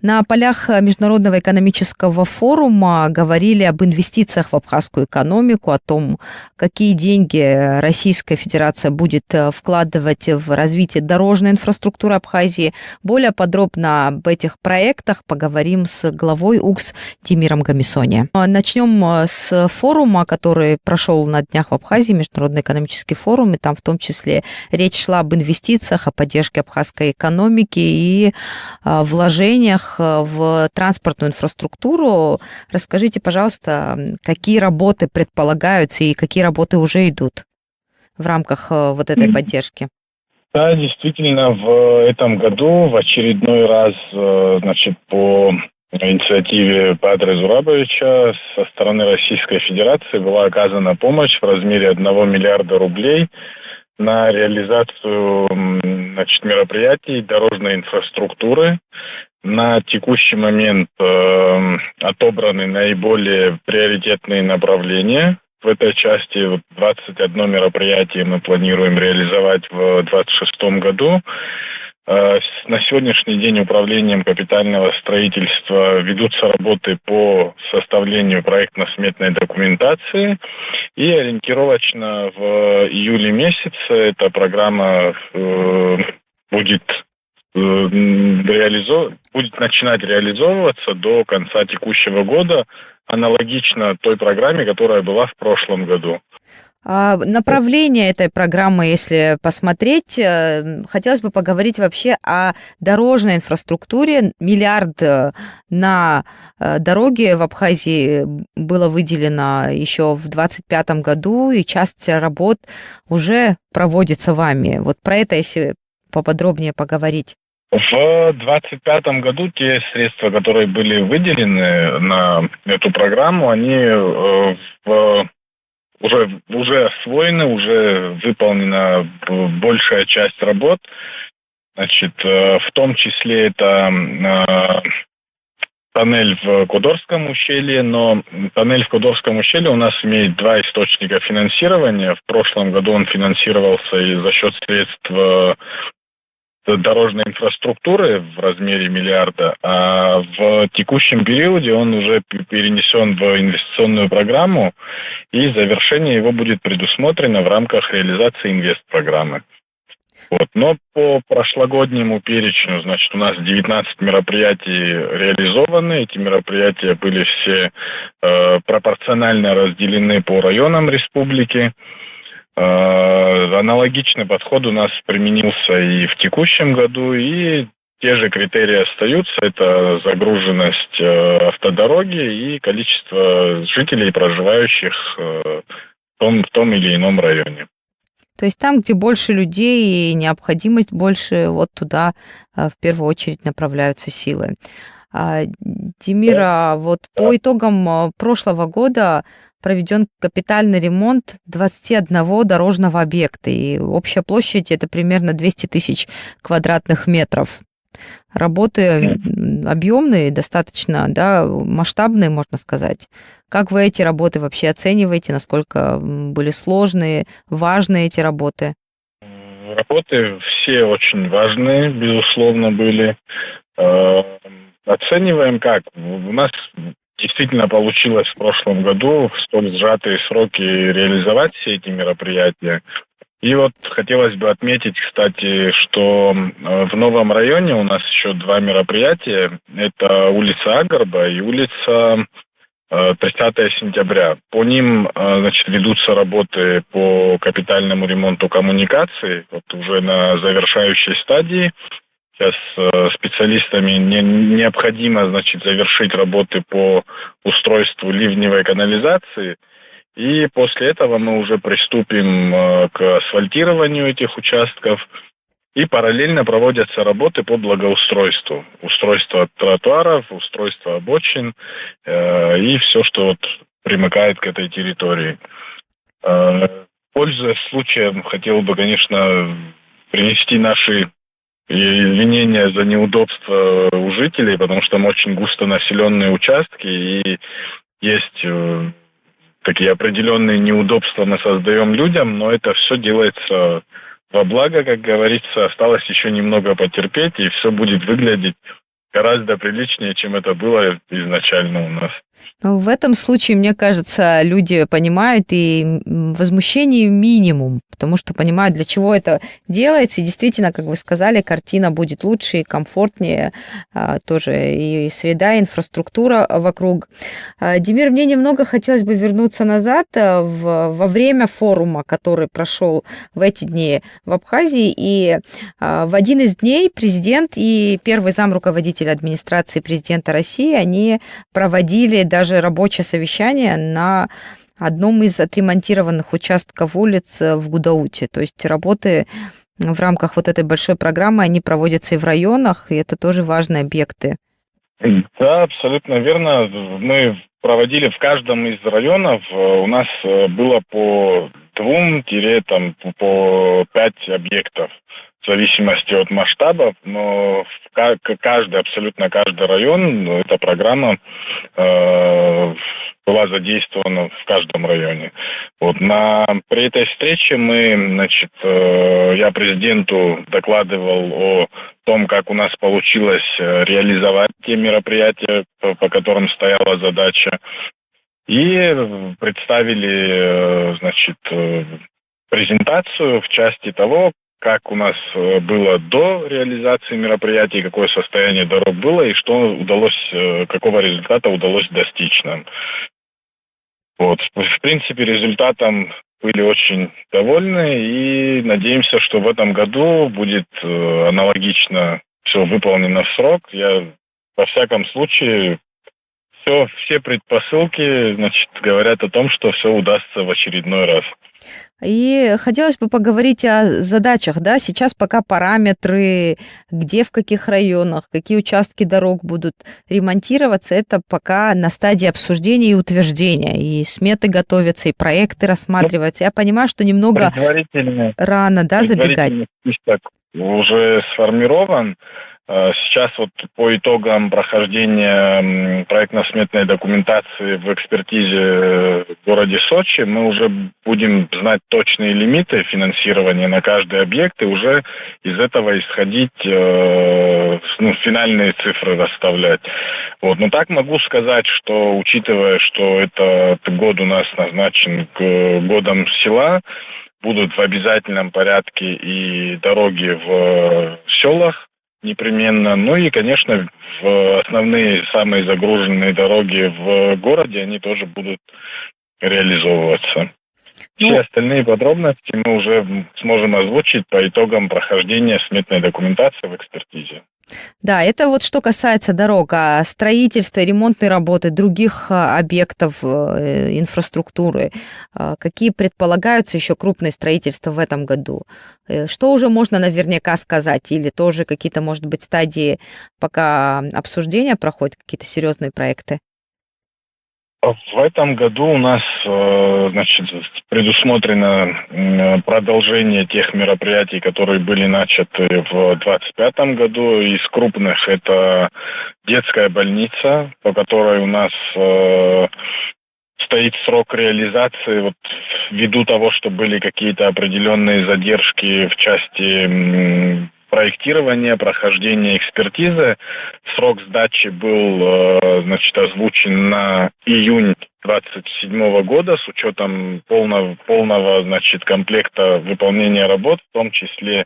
На полях Международного экономического форума говорили об инвестициях в абхазскую экономику, о том, какие деньги Российская Федерация будет вкладывать в развитие дорожной инфраструктуры Абхазии. Более подробно об этих проектах поговорим с главой УКС Тимиром Гамисони. Начнем с форума, который прошел на днях в Абхазии, Международный экономический форум, и там в том числе речь шла об инвестициях, о поддержке абхазской экономики и вложениях в транспортную инфраструктуру. Расскажите, пожалуйста, какие работы предполагаются и какие работы уже идут в рамках вот этой поддержки? Да, действительно, в этом году в очередной раз, по инициативе Петра Зурабовича со стороны Российской Федерации была оказана помощь в размере 1 миллиарда рублей на реализацию мероприятий дорожной инфраструктуры. На текущий момент отобраны наиболее приоритетные направления. В этой части 21 мероприятие мы планируем реализовать в 2026 году. На сегодняшний день управлением капитального строительства ведутся работы по составлению проектно-сметной документации. И ориентировочно в июле месяце эта программа будет начинать реализовываться до конца текущего года, аналогично той программе, которая была в прошлом году. Направление этой программы, если посмотреть, хотелось бы поговорить вообще о дорожной инфраструктуре. Миллиард на дороги в Абхазии было выделено еще в 2025 году, и часть работ уже проводится вами. Вот про это, если поподробнее поговорить. В 2025 году те средства, которые были выделены на эту программу, они уже освоены, уже выполнена большая часть работ. В том числе это тоннель в Кудорском ущелье, но тоннель в Кудорском ущелье у нас имеет 2 источника финансирования. В прошлом году он финансировался и за счет средств дорожной инфраструктуры в размере миллиарда, а в текущем периоде он уже перенесен в инвестиционную программу, и завершение его будет предусмотрено в рамках реализации инвестпрограммы. Но по прошлогоднему перечню, у нас 19 мероприятий реализованы. Эти мероприятия были все пропорционально разделены по районам республики. Аналогичный подход у нас применился и в текущем году, и те же критерии остаются. Это загруженность автодороги и количество жителей, проживающих в том или ином районе. То есть там, где больше людей и необходимость больше, вот туда в первую очередь направляются силы. Тимир, вот по итогам прошлого года проведен капитальный ремонт 21 дорожного объекта, и общая площадь это примерно 200 тысяч квадратных метров. Работы объемные, достаточно, да, масштабные, можно сказать. Как вы эти работы вообще оцениваете? Насколько были сложные, важные эти работы? Работы все очень важные, безусловно, были. Оцениваем как? У нас действительно получилось в прошлом году в столь сжатые сроки реализовать все эти мероприятия. И вот хотелось бы отметить, кстати, что в новом районе у нас еще 2 мероприятия. Это улица Агарба и улица 30 сентября. По ним, ведутся работы по капитальному ремонту коммуникаций, уже на завершающей стадии. Сейчас специалистами необходимо, завершить работы по устройству ливневой канализации. И после этого мы уже приступим к асфальтированию этих участков. И параллельно проводятся работы по благоустройству. Устройство тротуаров, устройство обочин и все, что примыкает к этой территории. Пользуясь случаем, хотел бы, конечно, принести наши извинения за неудобства у жителей, потому что там очень густонаселенные участки, и есть такие определенные неудобства мы создаем людям, но это все делается во благо, как говорится. Осталось еще немного потерпеть, и все будет выглядеть гораздо приличнее, чем это было изначально у нас. Ну, в этом случае, мне кажется, люди понимают и возмущение минимум, потому что понимают, для чего это делается. И действительно, как вы сказали, картина будет лучше и комфортнее, тоже и среда, и инфраструктура вокруг. Демир, мне немного хотелось бы вернуться назад во время форума, который прошел в эти дни в Абхазии. И в один из дней президент и первый замруководитель администрации президента России, они проводили даже рабочее совещание на одном из отремонтированных участков улиц в Гудауте. То есть работы в рамках вот этой большой программы, они проводятся и в районах, и это тоже важные объекты. Да, абсолютно верно. Мы проводили в каждом из районов, у нас было по 2 по 5 объектов, в зависимости от масштабов, но абсолютно каждый район, эта программа была задействована в каждом районе. При этой встрече я президенту докладывал о том, как у нас получилось реализовать те мероприятия, по которым стояла задача, и представили, презентацию в части того, как у нас было до реализации мероприятий, какое состояние дорог было и какого результата удалось достичь нам. В принципе, результатом были очень довольны и надеемся, что в этом году будет аналогично все выполнено в срок. Во всяком случае, все предпосылки, говорят о том, что все удастся в очередной раз. И хотелось бы поговорить о задачах, да, сейчас пока параметры, где, в каких районах, какие участки дорог будут ремонтироваться, это пока на стадии обсуждения и утверждения, и сметы готовятся, и проекты рассматриваются. Я понимаю, что немного рано, да, забегать. Предварительный список уже сформирован. Сейчас по итогам прохождения проектно-сметной документации в экспертизе в городе Сочи мы уже будем знать точные лимиты финансирования на каждый объект и уже из этого исходить, финальные цифры расставлять. Но так могу сказать, что учитывая, что этот год у нас назначен годом села, будут в обязательном порядке и дороги в селах, непременно. И, конечно, в основные самые загруженные дороги в городе, они тоже будут реализовываться. Все остальные подробности мы уже сможем озвучить по итогам прохождения сметной документации в экспертизе. Да, это что касается дорог, а строительства, ремонтной работы, других объектов инфраструктуры. Какие предполагаются еще крупные строительства в этом году? Что уже можно наверняка сказать? Или тоже какие-то, может быть, стадии, пока обсуждения проходят, какие-то серьезные проекты? В этом году у нас, предусмотрено продолжение тех мероприятий, которые были начаты в 2025 году. Из крупных это детская больница, по которой у нас стоит срок реализации. Ввиду того, что были какие-то определенные задержки в части проектирования, прохождения экспертизы. Срок сдачи был, озвучен на июнь 2027 года с учетом полного, комплекта выполнения работ, в том числе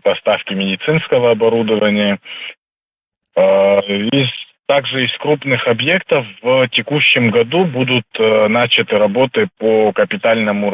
поставки медицинского оборудования. Также из крупных объектов в текущем году будут начаты работы по капитальному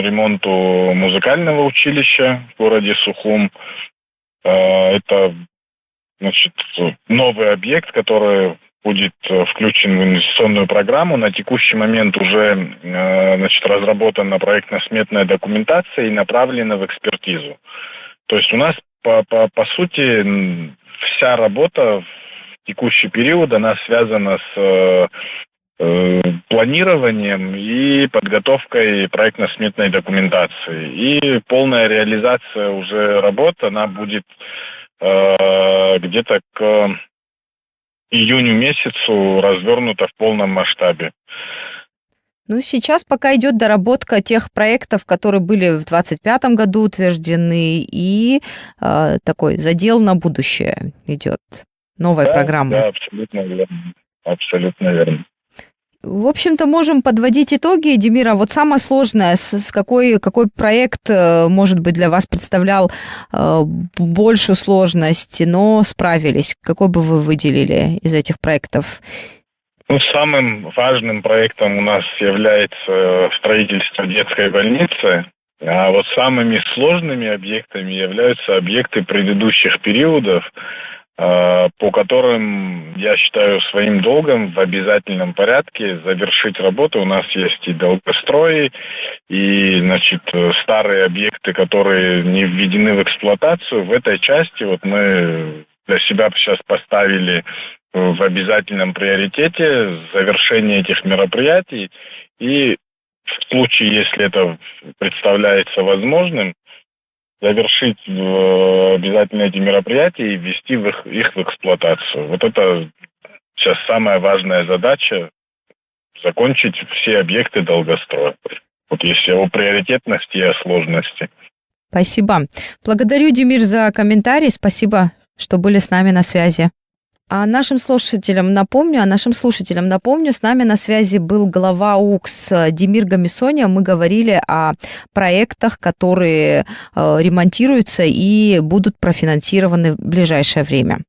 ремонту музыкального училища в городе Сухум. Это, новый объект, который будет включен в инвестиционную программу. На текущий момент уже, разработана проектно-сметная документация и направлена в экспертизу. То есть у нас, по сути, вся работа в текущий период, она связана с планированием и подготовкой проектно-сметной документации. И полная реализация уже работ, она будет где-то к июню месяцу развернута в полном масштабе. Ну, сейчас пока идет доработка тех проектов, которые были в 2025 году утверждены, и такой задел на будущее идет. Новая программа. Да, абсолютно верно. Абсолютно верно. В общем-то, можем подводить итоги, Демира. Вот самое сложное, какой проект, может быть, для вас представлял большую сложность, но справились? Какой бы вы выделили из этих проектов? Ну, самым важным проектом у нас является строительство детской больницы, а вот самыми сложными объектами являются объекты предыдущих периодов, по которым я считаю своим долгом в обязательном порядке завершить работу. У нас есть и долгострой, и, старые объекты, которые не введены в эксплуатацию. В этой части вот мы для себя сейчас поставили в обязательном приоритете завершение этих мероприятий. И в случае, если это представляется возможным, завершить обязательно эти мероприятия и ввести их в эксплуатацию. Вот это сейчас самая важная задача – закончить все объекты долгостроя. Вот если о приоритетности и о сложности. Спасибо. Благодарю, Демир, за комментарий. Спасибо, что были с нами на связи. А нашим слушателям напомню, с нами на связи был глава УКС Демир Гамисоня. Мы говорили о проектах, которые ремонтируются и будут профинансированы в ближайшее время.